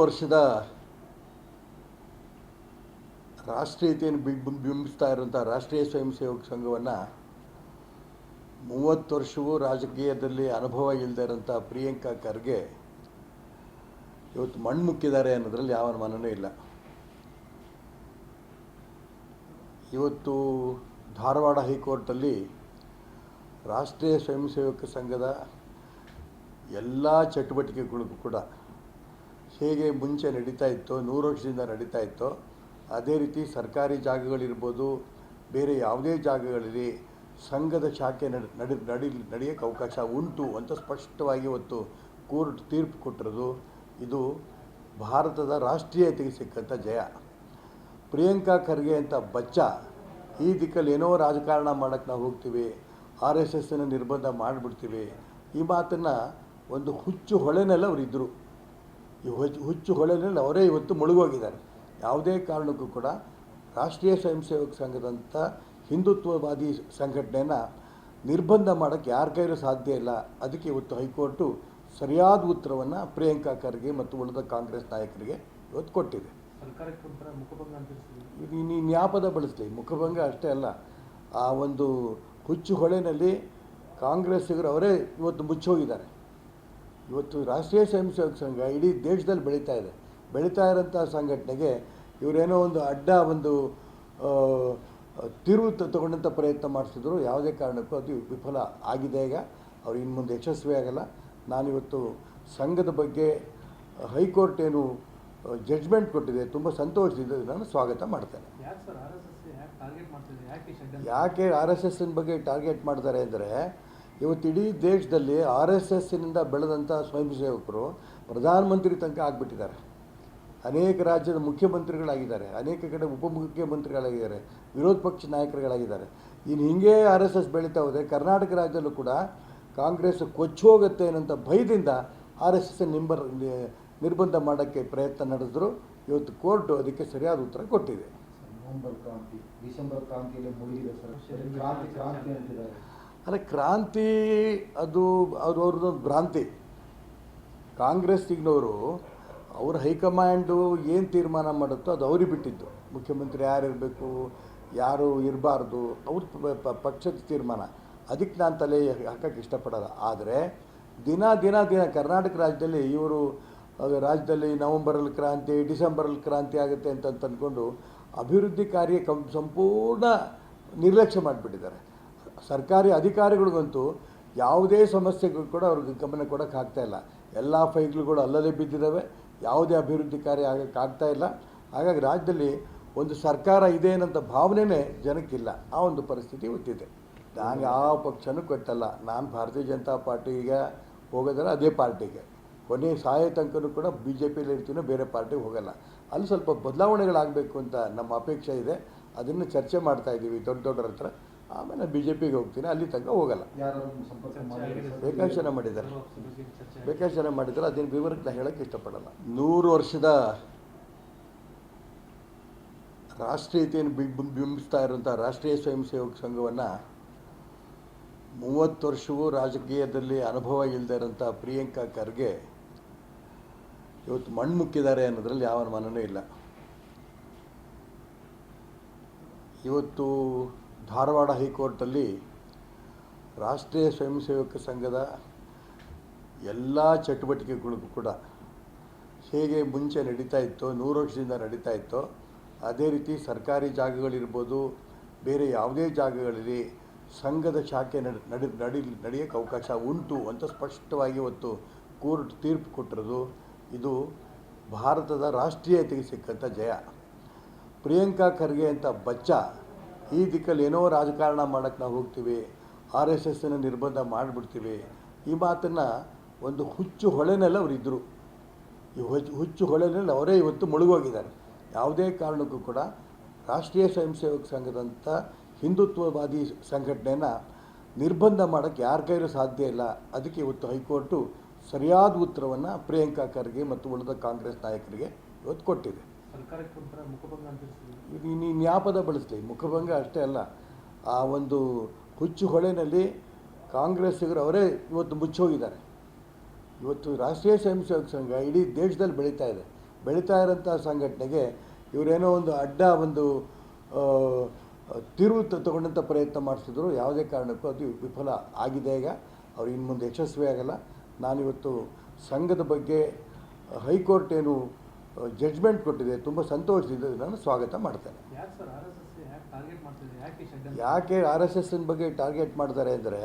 ವರ್ಷದ ರಾಷ್ಟ್ರೀಯತೆಯನ್ನು ಬಿಂಬಿಸ್ತಾ ಇರುವಂಥ ರಾಷ್ಟ್ರೀಯ ಸ್ವಯಂ ಸೇವಕ ಸಂಘವನ್ನು 30 ವರ್ಷವೂ ರಾಜಕೀಯದಲ್ಲಿ ಅನುಭವ ಇಲ್ಲದೆ ಇರೋಂಥ ಪ್ರಿಯಾಂಕಾ ಖರ್ಗೆ ಇವತ್ತು ಮಣ್ಣು ಮುಕ್ಕಿದ್ದಾರೆ ಅನ್ನೋದ್ರಲ್ಲಿ ಯಾವ ಅನುಮಾನವೂ ಇಲ್ಲ. ಇವತ್ತು ಧಾರವಾಡ ಹೈಕೋರ್ಟಲ್ಲಿ ರಾಷ್ಟ್ರೀಯ ಸ್ವಯಂ ಸೇವಕ ಸಂಘದ ಎಲ್ಲ ಚಟುವಟಿಕೆಗಳಿಗೂ ಕೂಡ ಹೇಗೆ ಮುಂಚೆ ನಡೀತಾ ಇತ್ತೋ 100 ವರ್ಷದಿಂದ ನಡೀತಾ ಇತ್ತೋ ಅದೇ ರೀತಿ ಸರ್ಕಾರಿ ಜಾಗಗಳಿರ್ಬೋದು, ಬೇರೆ ಯಾವುದೇ ಜಾಗಗಳಲ್ಲಿ ಸಂಘದ ಶಾಖೆ ನಡೆಯೋಕ್ಕೆ ಅವಕಾಶ ಉಂಟು ಅಂತ ಸ್ಪಷ್ಟವಾಗಿ ಇವತ್ತು ಕೋರ್ಟ್ ತೀರ್ಪು ಕೊಟ್ಟಿರೋದು ಇದು ಭಾರತದ ರಾಷ್ಟ್ರೀಯತೆಗೆ ಸಿಕ್ಕಂಥ ಜಯ. ಪ್ರಿಯಾಂಕಾ ಖರ್ಗೆ ಅಂತ ಬಚ್ಚ ಈ ದಿಕ್ಕಲ್ಲಿ ಏನೋ ರಾಜಕಾರಣ ಮಾಡೋಕ್ಕೆ ನಾವು ಹೋಗ್ತೀವಿ, RSSನ ನಿರ್ಬಂಧ ಮಾಡಿಬಿಡ್ತೀವಿ, ಈ ಮಾತನ್ನು ಒಂದು ಹುಚ್ಚು ಹೊಳೆನಲ್ಲಿ ಅವರಿದ್ದರು. ಈ ಹುಚ್ಚು ಹೊಳೆನಲ್ಲಿ ಅವರೇ ಇವತ್ತು ಮುಳುಗೋಗಿದ್ದಾರೆ. ಯಾವುದೇ ಕಾರಣಕ್ಕೂ ಕೂಡ ರಾಷ್ಟ್ರೀಯ ಸ್ವಯಂ ಸೇವಕ ಸಂಘದಂಥ ಹಿಂದುತ್ವವಾದಿ ಸಂಘಟನೆಯನ್ನು ನಿರ್ಬಂಧ ಮಾಡೋಕ್ಕೆ ಯಾರ ಕೈಲೂ ಸಾಧ್ಯ ಇಲ್ಲ. ಅದಕ್ಕೆ ಇವತ್ತು ಹೈಕೋರ್ಟು ಸರಿಯಾದ ಉತ್ತರವನ್ನು ಪ್ರಿಯಾಂಕಾ ಖರ್ಗೆ ಮತ್ತು ಉಳಿದ ಕಾಂಗ್ರೆಸ್ ನಾಯಕರಿಗೆ ಇವತ್ತು ಕೊಟ್ಟಿದೆ. ನ್ಯಾಪದ ಬಳಸಲಿ, ಮುಖಭಂಗ ಅಷ್ಟೇ ಅಲ್ಲ, ಆ ಒಂದು ಹುಚ್ಚು ಹೊಳೆನಲ್ಲಿ ಕಾಂಗ್ರೆಸ್ಸಿಗರು ಅವರೇ ಇವತ್ತು ಮುಚ್ಚೋಗಿದ್ದಾರೆ. ಇವತ್ತು ರಾಷ್ಟ್ರೀಯ ಸ್ವಯಂ ಸೇವಕ ಸಂಘ ಇಡೀ ದೇಶದಲ್ಲಿ ಬೆಳೀತಾ ಇರೋಂಥ ಸಂಘಟನೆಗೆ ಇವರೇನೋ ಒಂದು ತಿರುವು ತಗೊಂಡಂಥ ಪ್ರಯತ್ನ ಮಾಡಿಸಿದ್ರು. ಯಾವುದೇ ಕಾರಣಕ್ಕೂ ಅದು ವಿಫಲ ಆಗಿದೆ. ಈಗ ಅವ್ರು ಇನ್ನು ಮುಂದೆ ಯಶಸ್ವಿ ಆಗಲ್ಲ. ನಾನಿವತ್ತು ಸಂಘದ ಬಗ್ಗೆ ಹೈಕೋರ್ಟ್ ಏನು ಜಡ್ಜ್ಮೆಂಟ್ ಕೊಟ್ಟಿದೆ, ತುಂಬ ಸಂತೋಷದಿಂದ ನಾನು ಸ್ವಾಗತ ಮಾಡ್ತೇನೆ. ಯಾಕೆ RSSನ ಬಗ್ಗೆ ಟಾರ್ಗೆಟ್ ಮಾಡ್ತಾರೆ ಅಂದರೆ, ಇವತ್ತು ಇಡೀ ದೇಶದಲ್ಲಿ RSSನಿಂದ ಬೆಳೆದಂಥ ಸ್ವಯಂ ಸೇವಕರು ಪ್ರಧಾನಮಂತ್ರಿ ತನಕ ಆಗಿಬಿಟ್ಟಿದ್ದಾರೆ. ಅನೇಕ ರಾಜ್ಯದ ಮುಖ್ಯಮಂತ್ರಿಗಳಾಗಿದ್ದಾರೆ, ಅನೇಕ ಕಡೆ ಉಪಮುಖ್ಯಮಂತ್ರಿಗಳಾಗಿದ್ದಾರೆ, ವಿರೋಧ ಪಕ್ಷ ನಾಯಕರುಗಳಾಗಿದ್ದಾರೆ. ಇನ್ನು ಹೀಗೆ RSS ಬೆಳೀತಾ ಹೋದರೆ ಕರ್ನಾಟಕ ರಾಜ್ಯದಲ್ಲೂ ಕೂಡ ಕಾಂಗ್ರೆಸ್ ಕೊಚ್ಚಿ ಹೋಗುತ್ತೆ ಅನ್ನೋಂಥ ಭಯದಿಂದ RSS ನಿರ್ಬಂಧ ಮಾಡೋಕ್ಕೆ ಪ್ರಯತ್ನ ನಡೆಸಿದ್ರು. ಇವತ್ತು ಕೋರ್ಟು ಅದಕ್ಕೆ ಸರಿಯಾದ ಉತ್ತರ ಕೊಟ್ಟಿದೆ. ಅಲ್ಲ, ಕ್ರಾಂತಿ ಅದು ಅವ್ರದ್ದೊಂದು ಭ್ರಾಂತಿ. ಕಾಂಗ್ರೆಸ್ಸಿನವರು ಅವ್ರ ಹೈಕಮಾಂಡು ಏನು ತೀರ್ಮಾನ ಮಾಡುತ್ತೋ ಅದು ಅವ್ರಿಗೆ ಬಿಟ್ಟಿದ್ದು. ಮುಖ್ಯಮಂತ್ರಿ ಯಾರು ಇರಬೇಕು, ಯಾರು ಇರಬಾರ್ದು, ಅವ್ರ ಪಕ್ಷದ ತೀರ್ಮಾನ. ಅದಕ್ಕೆ ನಾನು ತಲೆ ಹಾಕೋಕ್ಕೆ ಇಷ್ಟಪಡೋಲ್ಲ. ಆದರೆ ದಿನ ಕರ್ನಾಟಕ ರಾಜ್ಯದಲ್ಲಿ ರಾಜ್ಯದಲ್ಲಿ ನವಂಬರಲ್ಲಿ ಕ್ರಾಂತಿ, ಡಿಸೆಂಬರಲ್ಲಿ ಕ್ರಾಂತಿ ಆಗುತ್ತೆ ಅಂತ ಅಂದ್ಕೊಂಡು ಅಭಿವೃದ್ಧಿ ಕಾರ್ಯ ಸಂಪೂರ್ಣ ನಿರ್ಲಕ್ಷ್ಯ ಮಾಡಿಬಿಟ್ಟಿದ್ದಾರೆ. ಸರ್ಕಾರಿ ಅಧಿಕಾರಿಗಳಿಗಂತೂ ಯಾವುದೇ ಸಮಸ್ಯೆಗಳು ಕೂಡ ಅವ್ರಿಗೆ ಗಮನ ಕೊಡೋಕ್ಕೆ ಆಗ್ತಾಯಿಲ್ಲ. ಎಲ್ಲ ಫೈಲ್ಗಳು ಅಲ್ಲಲ್ಲೇ ಬಿದ್ದಿದ್ದಾವೆ, ಯಾವುದೇ ಅಭಿವೃದ್ಧಿ ಕಾರ್ಯ ಆಗೋಕ್ಕಾಗ್ತಾ ಇಲ್ಲ. ಹಾಗಾಗಿ ರಾಜ್ಯದಲ್ಲಿ ಒಂದು ಸರ್ಕಾರ ಇದೆ ಅನ್ನೋಂಥ ಭಾವನೆಯೇ ಜನಕ್ಕಿಲ್ಲ. ಆ ಒಂದು ಪರಿಸ್ಥಿತಿ ಗೊತ್ತಿದೆ. ನಾನು ಯಾವ ಪಕ್ಷನೂ ಕೊಟ್ಟಲ್ಲ. ನಾನು ಭಾರತೀಯ ಜನತಾ ಪಾರ್ಟಿಗೆ ಹೋಗೋದ್ರೆ ಅದೇ ಪಾರ್ಟಿಗೆ, ಕೊನೆ ಸಾಯೋ ತನಕನೂ ಕೂಡ BJPಯಲ್ಲಿ ಇರ್ತೀನೋ, ಬೇರೆ ಪಾರ್ಟಿಗೆ ಹೋಗಲ್ಲ. ಅಲ್ಲಿ ಸ್ವಲ್ಪ ಬದಲಾವಣೆಗಳಾಗಬೇಕು ಅಂತ ನಮ್ಮ ಅಪೇಕ್ಷೆ ಇದೆ. ಅದನ್ನು ಚರ್ಚೆ ಮಾಡ್ತಾಯಿದ್ದೀವಿ ದೊಡ್ಡವ್ರ ಹತ್ರ. ಆಮೇಲೆ BJPಗೆ ಹೋಗ್ತೀನಿ, ಅಲ್ಲಿ ತನಕ ಹೋಗಲ್ಲ. ಬೇಕಾಷ್ಟು ಜನ ಮಾಡಿದ್ದಾರೆ, ಅದನ್ನು ವಿವರಕ್ಕೆ ನಾನು ಹೇಳೋಕ್ಕೆ ಇಷ್ಟಪಡಲ್ಲ. 100 ವರ್ಷದ ರಾಷ್ಟ್ರೀಯತೆಯನ್ನು ಬಿಂಬಿಸ್ತಾ ಇರುವಂಥ ರಾಷ್ಟ್ರೀಯ ಸ್ವಯಂ ಸೇವಕ ಸಂಘವನ್ನು 30 ವರ್ಷವೂ ರಾಜಕೀಯದಲ್ಲಿ ಅನುಭವ ಇಲ್ಲದೆ ಇರೋಂಥ ಪ್ರಿಯಾಂಕಾ ಖರ್ಗೆ ಇವತ್ತು ಮಣ್ಣು ಮುಕ್ಕಿದ್ದಾರೆ ಅನ್ನೋದ್ರಲ್ಲಿ ಯಾವ ಅನುಮಾನವೂ ಇಲ್ಲ. ಇವತ್ತು ಧಾರವಾಡ ಹೈಕೋರ್ಟಲ್ಲಿ ರಾಷ್ಟ್ರೀಯ ಸ್ವಯಂ ಸೇವಕ ಸಂಘದ ಎಲ್ಲ ಚಟುವಟಿಕೆಗಳಿಗೂ ಕೂಡ ಹೇಗೆ ಮುಂಚೆ ನಡೀತಾ ಇತ್ತೋ 100 ವರ್ಷದಿಂದ ನಡೀತಾ ಇತ್ತೋ ಅದೇ ರೀತಿ ಸರ್ಕಾರಿ ಜಾಗಗಳಿರ್ಬೋದು, ಬೇರೆ ಯಾವುದೇ ಜಾಗಗಳಲ್ಲಿ ಸಂಘದ ಶಾಖೆ ನಡೆಯೋಕ್ಕೆ ಅವಕಾಶ ಉಂಟು ಅಂತ ಸ್ಪಷ್ಟವಾಗಿ ಇವತ್ತು ಕೋರ್ಟ್ ತೀರ್ಪು ಕೊಟ್ಟಿರೋದು ಇದು ಭಾರತದ ರಾಷ್ಟ್ರೀಯತೆಗೆ ಸಿಕ್ಕಂಥ ಜಯ. ಪ್ರಿಯಾಂಕಾ ಖರ್ಗೆ ಅಂತ ಬಚ್ಚ ಈ ದಿಕ್ಕಲ್ಲಿ ಏನೋ ರಾಜಕಾರಣ ಮಾಡೋಕ್ಕೆ ನಾವು ಹೋಗ್ತೀವಿ, RSSನ ನಿರ್ಬಂಧ ಮಾಡಿಬಿಡ್ತೀವಿ, ಈ ಮಾತನ್ನು ಒಂದು ಹುಚ್ಚು ಹೊಳೆನಲ್ಲಿ ಅವರಿದ್ದರು. ಈ ಹುಚ್ಚು ಹೊಳೆನಲ್ಲಿ ಅವರೇ ಇವತ್ತು ಮುಳುಗೋಗಿದ್ದಾರೆ. ಯಾವುದೇ ಕಾರಣಕ್ಕೂ ಕೂಡ ರಾಷ್ಟ್ರೀಯ ಸ್ವಯಂ ಸೇವಕ ಸಂಘದಂಥ ಹಿಂದುತ್ವವಾದಿ ಸಂಘಟನೆಯನ್ನು ನಿರ್ಬಂಧ ಮಾಡೋಕ್ಕೆ ಯಾರ ಕೈಲೂ ಸಾಧ್ಯ ಇಲ್ಲ. ಅದಕ್ಕೆ ಇವತ್ತು ಹೈಕೋರ್ಟು ಸರಿಯಾದ ಉತ್ತರವನ್ನು ಪ್ರಿಯಾಂಕಾ ಖರ್ಗೆ ಮತ್ತು ಉಳಿದ ಕಾಂಗ್ರೆಸ್ ನಾಯಕರಿಗೆ ಇವತ್ತು ಕೊಟ್ಟಿದೆ. ನ್ಯಾಪದ ಬಳಸಲಿ, ಮುಖಭಂಗ ಅಷ್ಟೇ ಅಲ್ಲ, ಆ ಒಂದು ಹುಚ್ಚು ಹೊಳೆನಲ್ಲಿ ಕಾಂಗ್ರೆಸ್ಸಿಗರು ಅವರೇ ಇವತ್ತು ಮುಚ್ಚೋಗಿದ್ದಾರೆ. ಇವತ್ತು ರಾಷ್ಟ್ರೀಯ ಸ್ವಯಂ ಸೇವಕ ಸಂಘ ಇಡೀ ದೇಶದಲ್ಲಿ ಬೆಳೀತಾ ಬೆಳೀತಾ ಇರೋಂಥ ಸಂಘಟನೆಗೆ ಇವರೇನೋ ಒಂದು ಅಡ್ಡ ಒಂದು ತಿರುವು ತಗೊಂಡಂಥ ಪ್ರಯತ್ನ ಮಾಡಿಸಿದ್ರು. ಯಾವುದೇ ಕಾರಣಕ್ಕೂ ಅದು ವಿಫಲ ಆಗಿದೆ. ಈಗ ಅವ್ರು ಇನ್ನು ಮುಂದೆ ಯಶಸ್ವಿ ಆಗಲ್ಲ. ನಾನಿವತ್ತು ಸಂಘದ ಬಗ್ಗೆ ಹೈಕೋರ್ಟ್ ಏನು ಜಡ್ಜ್ಮೆಂಟ್ ಕೊಟ್ಟಿದೆ, ತುಂಬ ಸಂತೋಷದಿಂದ ನಾನು ಸ್ವಾಗತ ಮಾಡ್ತೇನೆ. ಯಾಕೆ ಆರ್ ಎಸ್ ಎಸ್ಸಿನ ಬಗ್ಗೆ ಟಾರ್ಗೆಟ್ ಮಾಡ್ತಾರೆ ಅಂದರೆ,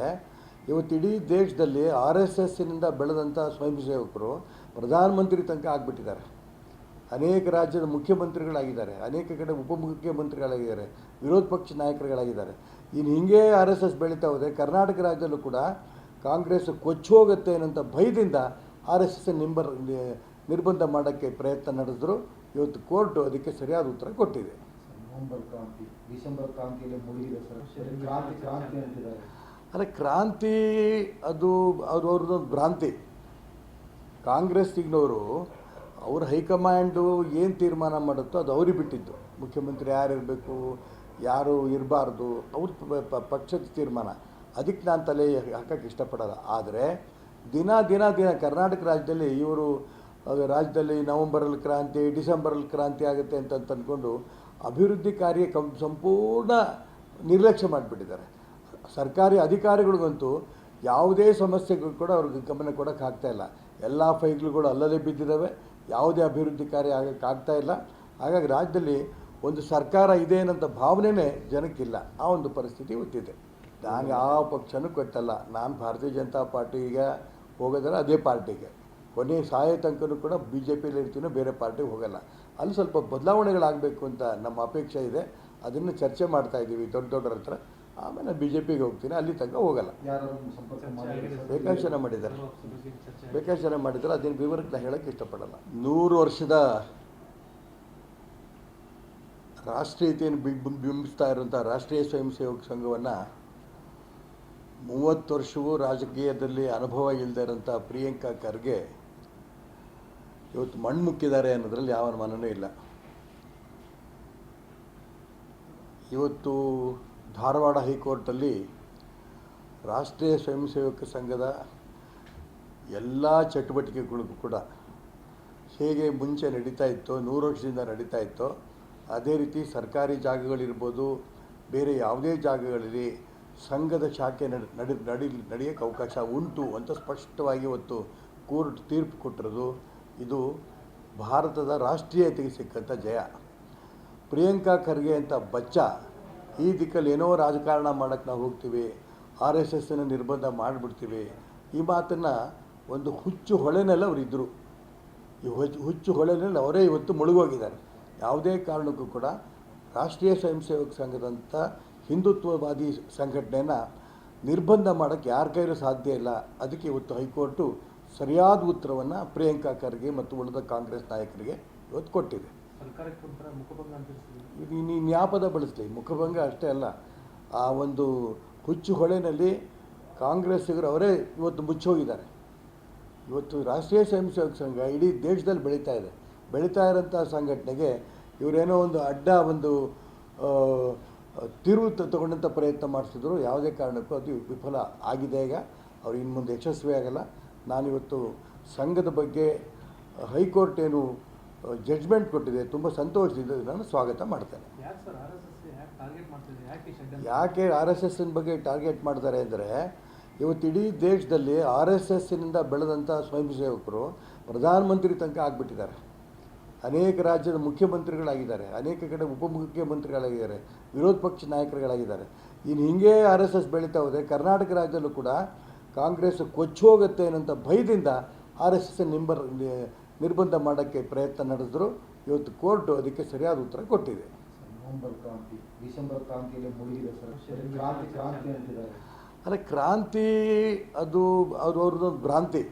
ಇವತ್ತು ಇಡೀ ದೇಶದಲ್ಲಿ ಆರ್ ಎಸ್ ಎಸ್ಸಿನಿಂದ ಬೆಳೆದಂಥ ಸ್ವಯಂ ಸೇವಕರು ಪ್ರಧಾನಮಂತ್ರಿ ತನಕ ಆಗಿಬಿಟ್ಟಿದ್ದಾರೆ. ಅನೇಕ ರಾಜ್ಯದ ಮುಖ್ಯಮಂತ್ರಿಗಳಾಗಿದ್ದಾರೆ, ಅನೇಕ ಕಡೆ ಉಪಮುಖ್ಯಮಂತ್ರಿಗಳಾಗಿದ್ದಾರೆ, ವಿರೋಧ ಪಕ್ಷ ನಾಯಕರುಗಳಾಗಿದ್ದಾರೆ. ಇನ್ನು ಹಿಂಗೆ ಆರ್ ಎಸ್ ಎಸ್ ಬೆಳೀತಾ ಹೋದರೆ ಕರ್ನಾಟಕ ರಾಜ್ಯದಲ್ಲೂ ಕೂಡ ಕಾಂಗ್ರೆಸ್ ಕೊಚ್ಚಿ ಹೋಗುತ್ತೆ ಅನ್ನೋಂಥ ಭಯದಿಂದ ಆರ್ ಎಸ್ ಎಸ್ ನಿರ್ಬಂಧ ಮಾಡೋಕ್ಕೆ ಪ್ರಯತ್ನ ನಡೆಸಿದ್ರು. ಇವತ್ತು ಕೋರ್ಟು ಅದಕ್ಕೆ ಸರಿಯಾದ ಉತ್ತರ ಕೊಟ್ಟಿದೆ. ನವೆಂಬರ್ ಕ್ರಾಂತಿ, ಡಿಸೆಂಬರ್ ಕ್ರಾಂತಿಯಲ್ಲಿ ಮುಳುಗಿದೆ ಸರ್. ಕ್ರಾಂತಿ ಅಂತಿದ್ದಾರೆ. ಅಲ್ಲ, ಕ್ರಾಂತಿ ಅದು ಅವ್ರದ್ದು ಭ್ರಾಂತಿ. ಕಾಂಗ್ರೆಸ್ಸಿನವರು ಅವ್ರ ಹೈಕಮಾಂಡು ಏನು ತೀರ್ಮಾನ ಮಾಡುತ್ತೋ ಅದು ಅವ್ರಿಗೆ ಬಿಟ್ಟಿದ್ದು. ಮುಖ್ಯಮಂತ್ರಿ ಯಾರು ಇರಬೇಕು, ಯಾರು ಇರಬಾರ್ದು, ಅವ್ರ ಪಕ್ಷದ ತೀರ್ಮಾನ. ಅದಕ್ಕೆ ನಾನು ತಲೆ ಹಾಕೋಕ್ಕೆ ಇಷ್ಟಪಡೋಲ್ಲ. ಆದರೆ ದಿನ ಕರ್ನಾಟಕ ರಾಜ್ಯದಲ್ಲಿ ಇವರು ರಾಜ್ಯದಲ್ಲಿ ನವಂಬರಲ್ಲಿ ಕ್ರಾಂತಿ, ಡಿಸೆಂಬರಲ್ಲಿ ಕ್ರಾಂತಿ ಆಗುತ್ತೆ ಅಂತ ಅಂದ್ಕೊಂಡು ಅಭಿವೃದ್ಧಿ ಕಾರ್ಯ ಸಂಪೂರ್ಣ ನಿರ್ಲಕ್ಷ್ಯ ಮಾಡಿಬಿಟ್ಟಿದ್ದಾರೆ. ಸರ್ಕಾರಿ ಅಧಿಕಾರಿಗಳಿಗಂತೂ ಯಾವುದೇ ಸಮಸ್ಯೆಗಳು ಕೂಡ ಅವ್ರಿಗೆ ಗಮನ ಕೊಡೋಕ್ಕೆ ಆಗ್ತಾಯಿಲ್ಲ. ಎಲ್ಲ ಫೈಲ್ಗಳು ಅಲ್ಲಲ್ಲೇ ಬಿದ್ದಿದ್ದಾವೆ. ಯಾವುದೇ ಅಭಿವೃದ್ಧಿ ಕಾರ್ಯ ಆಗೋಕ್ಕಾಗ್ತಾ ಇಲ್ಲ. ಹಾಗಾಗಿ ರಾಜ್ಯದಲ್ಲಿ ಒಂದು ಸರ್ಕಾರ ಇದೆ ಅನ್ನೋಂಥ ಭಾವನೆಯೇ ಜನಕ್ಕಿಲ್ಲ. ಆ ಒಂದು ಪರಿಸ್ಥಿತಿ ಗೊತ್ತಿದೆ. ನಾನು ಯಾವ ಪಕ್ಷನೂ ಕೊಟ್ಟಲ್ಲ. ನಾನು ಭಾರತೀಯ ಜನತಾ ಪಾರ್ಟಿಗೆ ಹೋಗೋದ್ರೆ ಅದೇ ಪಾರ್ಟಿಗೆ, ಕೊನೆ ಸಾಯೋ ತನಕನೂ ಕೂಡ ಬಿ ಜೆ ಪಿಯಲ್ಲಿ ಇರ್ತೀನೋ, ಬೇರೆ ಪಾರ್ಟಿಗೆ ಹೋಗಲ್ಲ. ಅಲ್ಲಿ ಸ್ವಲ್ಪ ಬದಲಾವಣೆಗಳಾಗಬೇಕು ಅಂತ ನಮ್ಮ ಅಪೇಕ್ಷೆ ಇದೆ. ಅದನ್ನು ಚರ್ಚೆ ಮಾಡ್ತಾಯಿದ್ದೀವಿ ದೊಡ್ಡವ್ರ ಹತ್ರ. ಆಮೇಲೆ ಬಿ ಜೆ ಪಿಗೆ ಹೋಗ್ತೀನಿ, ಅಲ್ಲಿ ತನಕ ಹೋಗಲ್ಲ. ಬೇಕಾಷ್ಟು ಜನ ಮಾಡಿದ್ದಾರೆ. ಅದೇನು ವಿವರಕ್ಕೆ ನಾನು ಹೇಳೋಕ್ಕೆ ಇಷ್ಟಪಡಲ್ಲ. 100 ವರ್ಷದ ರಾಷ್ಟ್ರೀಯತೆಯನ್ನು ಬಿಂಬಿಸ್ತಾ ಇರುವಂಥ ರಾಷ್ಟ್ರೀಯ ಸ್ವಯಂ ಸೇವಕ ಸಂಘವನ್ನು 30 ವರ್ಷವೂ ರಾಜಕೀಯದಲ್ಲಿ ಅನುಭವ ಇಲ್ಲದೆ ಇರೋಂಥ ಪ್ರಿಯಾಂಕಾ ಖರ್ಗೆ ಇವತ್ತು ಮಣ್ಣು ಮುಕ್ಕಿದ್ದಾರೆ ಅನ್ನೋದ್ರಲ್ಲಿ ಯಾವ ಅನುಮಾನವೂ ಇಲ್ಲ. ಇವತ್ತು ಧಾರವಾಡ ಹೈಕೋರ್ಟಲ್ಲಿ ರಾಷ್ಟ್ರೀಯ ಸ್ವಯಂ ಸೇವಕ ಸಂಘದ ಎಲ್ಲ ಚಟುವಟಿಕೆಗಳಿಗೂ ಕೂಡ ಹೇಗೆ ಮುಂಚೆ ನಡೀತಾ ಇತ್ತೋ, 100 ವರ್ಷದಿಂದ ನಡೀತಾ ಇತ್ತೋ, ಅದೇ ರೀತಿ ಸರ್ಕಾರಿ ಜಾಗಗಳಿರ್ಬೋದು, ಬೇರೆ ಯಾವುದೇ ಜಾಗಗಳಲ್ಲಿ ಸಂಘದ ಶಾಖೆ ನಡೆಯೋಕ್ಕೆ ಅವಕಾಶ ಉಂಟು ಅಂತ ಸ್ಪಷ್ಟವಾಗಿ ಇವತ್ತು ಕೋರ್ಟ್ ತೀರ್ಪು ಕೊಟ್ಟಿರೋದು. ಇದು ಭಾರತದ ರಾಷ್ಟ್ರೀಯತೆಗೆ ಸಿಕ್ಕಂಥ ಜಯ. ಪ್ರಿಯಾಂಕಾ ಖರ್ಗೆ ಅಂತ ಬಚ್ಚ ಈ ದಿಕ್ಕಲ್ಲಿ ಏನೋ ರಾಜಕಾರಣ ಮಾಡೋಕ್ಕೆ ನಾವು ಹೋಗ್ತೀವಿ, ಆರ್ ಎಸ್ ಎಸ್ಸನ್ನು ನಿರ್ಬಂಧ ಮಾಡಿಬಿಡ್ತೀವಿ, ಈ ಮಾತನ್ನು ಒಂದು ಹುಚ್ಚು ಹೊಳೆನಲ್ಲಿ ಅವರಿದ್ದರು. ಈ ಹುಚ್ಚು ಹೊಳೆನಲ್ಲಿ ಅವರೇ ಇವತ್ತು ಮುಳುಗೋಗಿದ್ದಾರೆ. ಯಾವುದೇ ಕಾರಣಕ್ಕೂ ಕೂಡ ರಾಷ್ಟ್ರೀಯ ಸ್ವಯಂ ಸೇವಕ ಸಂಘದಂಥ ಹಿಂದುತ್ವವಾದಿ ಸಂಘಟನೆಯನ್ನು ನಿರ್ಬಂಧ ಮಾಡೋಕ್ಕೆ ಯಾರ ಕೈಲೂ ಸಾಧ್ಯ ಇಲ್ಲ. ಅದಕ್ಕೆ ಇವತ್ತು ಹೈಕೋರ್ಟು ಸರಿಯಾದ ಉತ್ತರವನ್ನು ಪ್ರಿಯಾಂಕಾ ಖರ್ಗೆ ಮತ್ತು ಉಳಿದ ಕಾಂಗ್ರೆಸ್ ನಾಯಕರಿಗೆ ಇವತ್ತು ಕೊಟ್ಟಿದೆ. ನೀನು ನ್ಯಾಪದ ಬಳಸಲಿ, ಮುಖಭಂಗ ಅಷ್ಟೇ ಅಲ್ಲ, ಆ ಒಂದು ಹುಚ್ಚು ಹೊಳೆನಲ್ಲಿ ಕಾಂಗ್ರೆಸ್ಸಿಗರು ಅವರೇ ಇವತ್ತು ಮುಚ್ಚೋಗಿದ್ದಾರೆ. ಇವತ್ತು ರಾಷ್ಟ್ರೀಯ ಸ್ವಯಂ ಸೇವಕ ಸಂಘ ಇಡೀ ದೇಶದಲ್ಲಿ ಬೆಳೀತಾ ಇರೋಂಥ ಸಂಘಟನೆಗೆ ಇವರೇನೋ ಒಂದು ಅಡ್ಡ ಒಂದು ತಿರುವು ತಗೊಂಡಂಥ ಪ್ರಯತ್ನ ಮಾಡಿಸಿದ್ರು. ಯಾವುದೇ ಕಾರಣಕ್ಕೂ ಅದು ವಿಫಲ ಆಗಿದೆ. ಈಗ ಅವ್ರು ಇನ್ನು ಮುಂದೆ ಯಶಸ್ವಿ ಆಗಲ್ಲ. ನಾನಿವತ್ತು ಸಂಘದ ಬಗ್ಗೆ ಹೈಕೋರ್ಟ್ ಏನು ಜಡ್ಜ್ಮೆಂಟ್ ಕೊಟ್ಟಿದೆ, ತುಂಬ ಸಂತೋಷದಿಂದ ನಾನು ಸ್ವಾಗತ ಮಾಡ್ತೇನೆ. ಯಾಕೆ ಆರ್ ಎಸ್ ಎಸ್ಸಿನ ಬಗ್ಗೆ ಟಾರ್ಗೆಟ್ ಮಾಡ್ತಾರೆ ಅಂದರೆ, ಇವತ್ತು ಇಡೀ ದೇಶದಲ್ಲಿ ಆರ್ ಎಸ್ ಎಸ್ಸಿನಿಂದ ಬೆಳೆದಂಥ ಸ್ವಯಂ ಸೇವಕರು ಪ್ರಧಾನಮಂತ್ರಿ ತನಕ ಆಗಿಬಿಟ್ಟಿದ್ದಾರೆ. ಅನೇಕ ರಾಜ್ಯದ ಮುಖ್ಯಮಂತ್ರಿಗಳಾಗಿದ್ದಾರೆ, ಅನೇಕ ಕಡೆ ಉಪಮುಖ್ಯಮಂತ್ರಿಗಳಾಗಿದ್ದಾರೆ, ವಿರೋಧ ಪಕ್ಷ ನಾಯಕರುಗಳಾಗಿದ್ದಾರೆ. ಇನ್ನು ಹಿಂಗೆ ಆರ್ ಎಸ್ ಎಸ್ ಬೆಳೀತಾ ಹೋದರೆ ಕರ್ನಾಟಕ ರಾಜ್ಯದಲ್ಲೂ ಕೂಡ ಕಾಂಗ್ರೆಸ್ ಕೊಚ್ಚಿ ಹೋಗುತ್ತೆ ಅನ್ನೋಂಥ ಭಯದಿಂದ ಆರ್ ಎಸ್ ಎಸ್ ನಿರ್ಬಂಧ ಮಾಡೋಕ್ಕೆ ಪ್ರಯತ್ನ ನಡೆಸಿದ್ರು. ಇವತ್ತು ಕೋರ್ಟು ಅದಕ್ಕೆ ಸರಿಯಾದ ಉತ್ತರ ಕೊಟ್ಟಿದೆ. ನವೆಂಬರ್ ಕ್ರಾಂತಿ, ಡಿಸೆಂಬರ್ ಕ್ರಾಂತಿಯಲ್ಲಿ ಮುಳುಗಿದೆ ಸರ್. ಕ್ರಾಂತಿ ಅಂತಿದ್ದಾರೆ. ಅಲ್ಲ, ಕ್ರಾಂತಿ ಅದು ಅವ್ರದ್ದು ಭ್ರಾಂತಿ.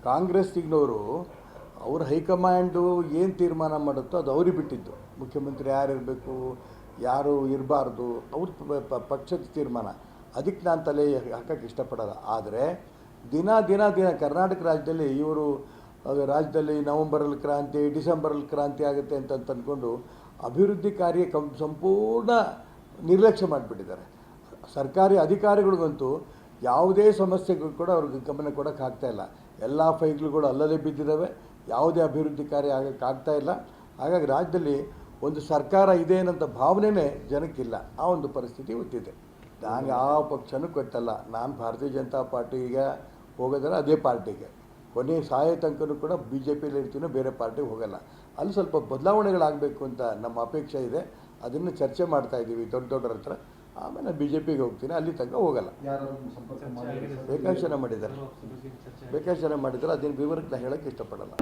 ಕಾಂಗ್ರೆಸ್ಸಿನವರು ಅವ್ರ ಹೈಕಮಾಂಡು ಏನು ತೀರ್ಮಾನ ಮಾಡುತ್ತೋ ಅದು ಅವ್ರಿಗೆ ಬಿಟ್ಟಿದ್ದು. ಮುಖ್ಯಮಂತ್ರಿ ಯಾರು ಇರಬೇಕು, ಯಾರು ಇರಬಾರ್ದು, ಅವ್ರ ಪಕ್ಷದ ತೀರ್ಮಾನ. ಅದಕ್ಕೆ ನಾನು ತಲೆ ಹಾಕೋಕ್ಕೆ ಇಷ್ಟಪಡೋಲ್ಲ. ಆದರೆ ದಿನ ಕರ್ನಾಟಕ ರಾಜ್ಯದಲ್ಲಿ ಇವರು ರಾಜ್ಯದಲ್ಲಿ ನವಂಬರಲ್ಲಿ ಕ್ರಾಂತಿ, ಡಿಸೆಂಬರಲ್ಲಿ ಕ್ರಾಂತಿ ಆಗುತ್ತೆ ಅಂತ ಅಂದ್ಕೊಂಡು ಅಭಿವೃದ್ಧಿ ಕಾರ್ಯ ಸಂಪೂರ್ಣ ನಿರ್ಲಕ್ಷ್ಯ ಮಾಡಿಬಿಟ್ಟಿದ್ದಾರೆ. ಸರ್ಕಾರಿ ಅಧಿಕಾರಿಗಳಿಗಂತೂ ಯಾವುದೇ ಸಮಸ್ಯೆಗಳು ಕೂಡ ಅವ್ರಿಗೆ ಗಮನ ಕೊಡೋಕ್ಕೆ ಆಗ್ತಾಯಿಲ್ಲ. ಎಲ್ಲ ಫೈಲ್ಗಳು ಅಲ್ಲಲ್ಲೇ ಬಿದ್ದಿದ್ದಾವೆ. ಯಾವುದೇ ಅಭಿವೃದ್ಧಿ ಕಾರ್ಯ ಆಗ್ತಾ ಇಲ್ಲ. ಹಾಗಾಗಿ ರಾಜ್ಯದಲ್ಲಿ ಒಂದು ಸರ್ಕಾರ ಇದೆ ಅನ್ನೋಂಥ ಭಾವನೆಯೇ ಜನಕ್ಕಿಲ್ಲ. ಆ ಒಂದು ಪರಿಸ್ಥಿತಿ ಗೊತ್ತಿದೆ. ನಾನು ಯಾವ ಪಕ್ಷನೂ ಕೊಟ್ಟಲ್ಲ. ನಾನು ಭಾರತೀಯ ಜನತಾ ಪಾರ್ಟಿಗೆ ಹೋಗೋದ್ರೆ ಅದೇ ಪಾರ್ಟಿಗೆ, ಕೊನೆ ಸಾಯೋ ತನಕನೂ ಕೂಡ BJPಯಲ್ಲಿ ಇರ್ತೀನೋ, ಬೇರೆ ಪಾರ್ಟಿಗೆ ಹೋಗಲ್ಲ. ಅಲ್ಲಿ ಸ್ವಲ್ಪ ಬದಲಾವಣೆಗಳಾಗಬೇಕು ಅಂತ ನಮ್ಮ ಅಪೇಕ್ಷೆ ಇದೆ. ಅದನ್ನು ಚರ್ಚೆ ಮಾಡ್ತಾಯಿದ್ದೀವಿ ದೊಡ್ಡವ್ರ ಹತ್ರ. ಆಮೇಲೆ BJPಗೆ ಹೋಗ್ತೀನಿ, ಅಲ್ಲಿ ತನಕ ಹೋಗಲ್ಲ. ಬೇಕಾಷ್ಟು ಜನ ಮಾಡಿದ್ದಾರೆ, ಅದನ್ನು ವಿವರಕ್ಕೆ ನಾನು ಹೇಳೋಕ್ಕೆ ಇಷ್ಟಪಡಲ್ಲ.